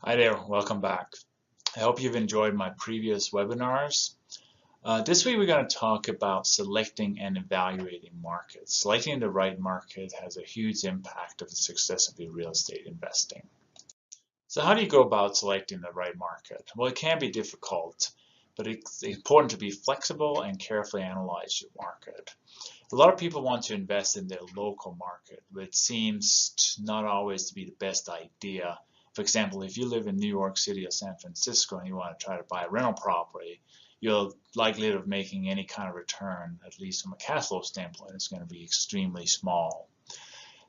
Hi there, welcome back. I hope you've enjoyed my previous webinars. This week we're going to talk about selecting and evaluating markets. Selecting the right market has a huge impact of the success of your real estate investing. So how do you go about selecting the right market? Well, it can be difficult, but it's important to be flexible and carefully analyze your market. A lot of people want to invest in their local market, but it seems not always to be the best idea. For example, if you live in New York City or San Francisco and you want to try to buy a rental property, your likelihood of making any kind of return, at least from a cash flow standpoint, is going to be extremely small.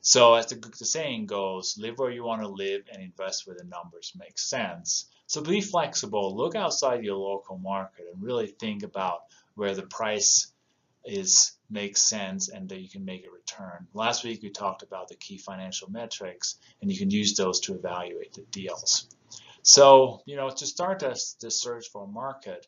So as the saying goes, live where you want to live and invest where the numbers make sense. So be flexible, look outside your local market and really think about where the price makes sense and that you can make a return. Last week we talked about the key financial metrics and you can use those to evaluate the deals. So, to start the search for a market,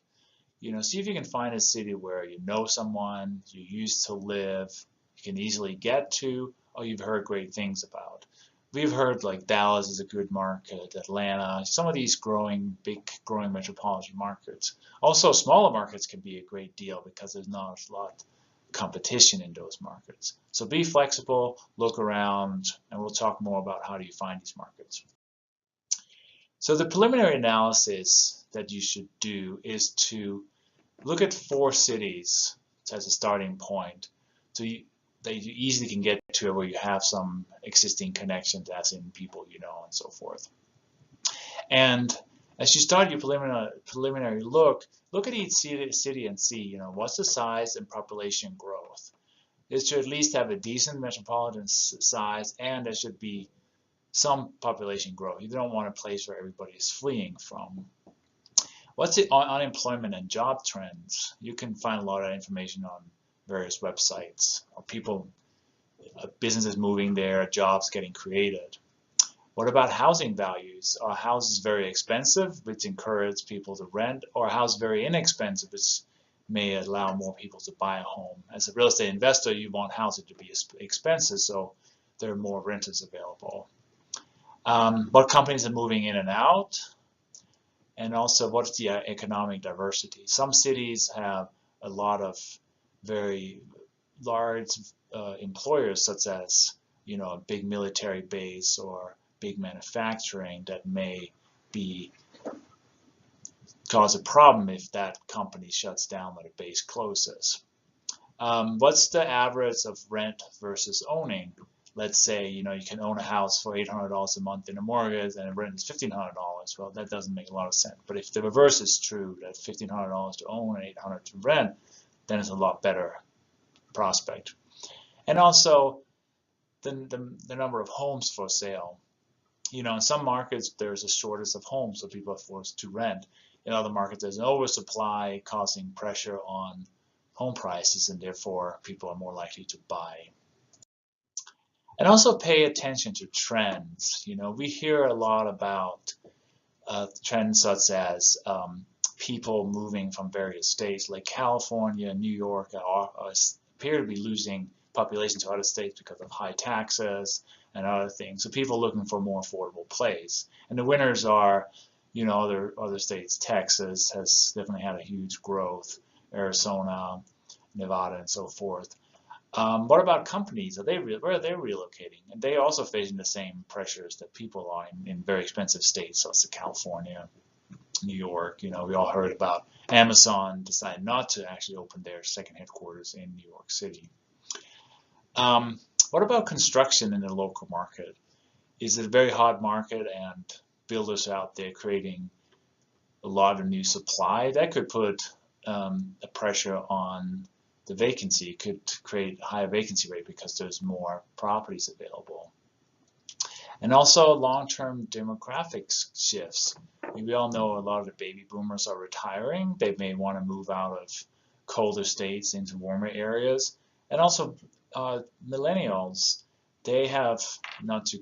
see if you can find a city where you know someone, you used to live, you can easily get to, or you've heard great things about. We've heard like Dallas is a good market, Atlanta, some of these big growing metropolitan markets. Also, smaller markets can be a great deal because there's not a lot of competition in those markets. So be flexible, look around, and we'll talk more about how do you find these markets. So the preliminary analysis that you should do is to look at 4 cities as a starting point. So that you easily can get to where you have some existing connections, as in people you know and so forth. And as you start your preliminary look at each city and see, what's the size and population growth. It should at least have a decent metropolitan size, and there should be some population growth. You don't want a place where everybody is fleeing from. What's the unemployment and job trends? You can find a lot of information on various websites, or businesses moving there, jobs getting created. What about housing values? Are houses very expensive, which encourages people to rent, or a house very inexpensive, which may allow more people to buy a home? As a real estate investor, you want houses to be expensive, so there are more renters available. What companies are moving in and out? And also, what's the economic diversity? Some cities have a lot of very large employers, such as a big military base or big manufacturing that may cause a problem if that company shuts down when a base closes. What's the average of rent versus owning? Let's say you can own a house for $800 a month in a mortgage and rent is $1,500. Well, that doesn't make a lot of sense. But if the reverse is true, that $1,500 to own and $800 to rent, then it's a lot better prospect. And also the number of homes for sale. In some markets there's a shortage of homes, so people are forced to rent. In other markets there's an oversupply causing pressure on home prices, and therefore people are more likely to buy. And also pay attention to trends. We hear a lot about trends such as people moving from various states, like California, New York, appear to be losing population to other states because of high taxes and other things. So people looking for a more affordable place. And the winners are, other states. Texas has definitely had a huge growth, Arizona, Nevada, and so forth. What about companies? Where are they relocating? And they are also facing the same pressures that people are in very expensive states, such as California, New York. We all heard about Amazon decided not to actually open their second headquarters in New York City. What about construction in the local market? Is it a very hot market and builders are out there creating a lot of new supply? That could put a pressure on the vacancy. It could create a higher vacancy rate because there's more properties available. And also long-term demographic shifts. We all know a lot of the baby boomers are retiring. They may want to move out of colder states into warmer areas. And also millennials, they have, not to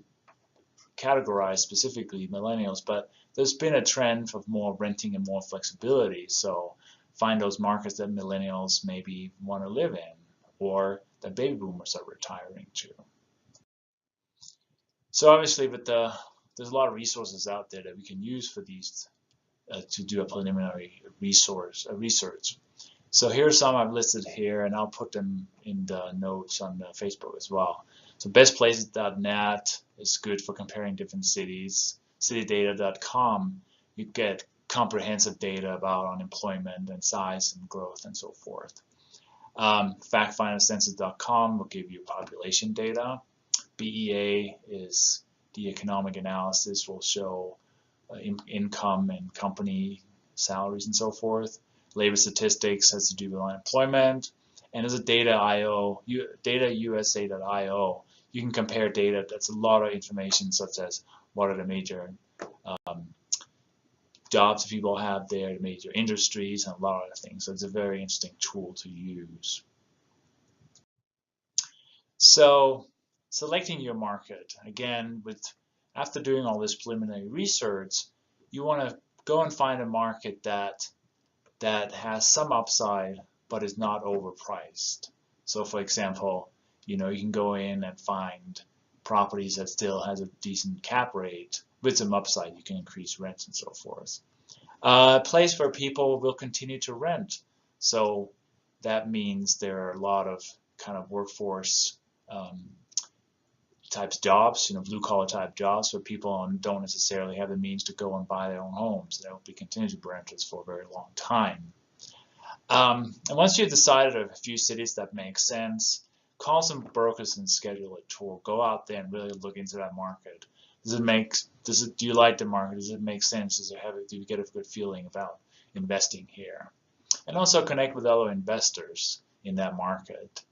categorize specifically millennials, but there's been a trend of more renting and more flexibility. So find those markets that millennials maybe want to live in, or that baby boomers are retiring to. So obviously with the there's a lot of resources out there that we can use for these to do a preliminary research. So here's some I've listed here, and I'll put them in the notes on the Facebook as well. So bestplaces.net is good for comparing different cities. Citydata.com, you get comprehensive data about unemployment and size and growth and so forth. Factfindercensus.com will give you population data. BEA is the economic analysis, will show income and company salaries and so forth. Labor statistics has to do with unemployment. And there's a data.io, datausa.io. You can compare data. That's a lot of information, such as what are the major jobs people have there, the major industries, and a lot of other things. So it's a very interesting tool to use. So selecting your market, again, after doing all this preliminary research, you want to go and find a market that has some upside but is not overpriced. So for example, you can go in and find properties that still has a decent cap rate with some upside. You can increase rents and so forth. A place where people will continue to rent. So that means there are a lot of kind of workforce types jobs, blue collar type jobs, where people don't necessarily have the means to go and buy their own homes. They'll be continuing to be renters for a very long time. And once you've decided a few cities that make sense, call some brokers and schedule a tour. Go out there and really look into that market. Do you like the market? Does it make sense? Do you get a good feeling about investing here? And also connect with other investors in that market.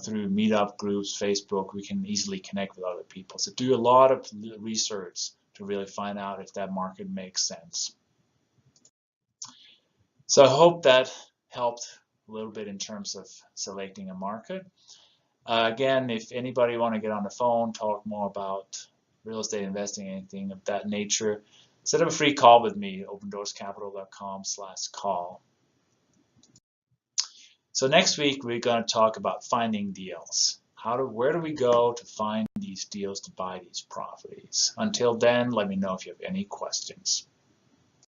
Through meetup groups, Facebook, we can easily connect with other people. So do a lot of research to really find out if that market makes sense. So I hope that helped a little bit in terms of selecting a market. Again, if anybody want to get on the phone, talk more about real estate investing, anything of that nature, set up a free call with me, opendoorscapital.com/call. So next week, we're going to talk about finding deals. Where do we go to find these deals to buy these properties? Until then, let me know if you have any questions.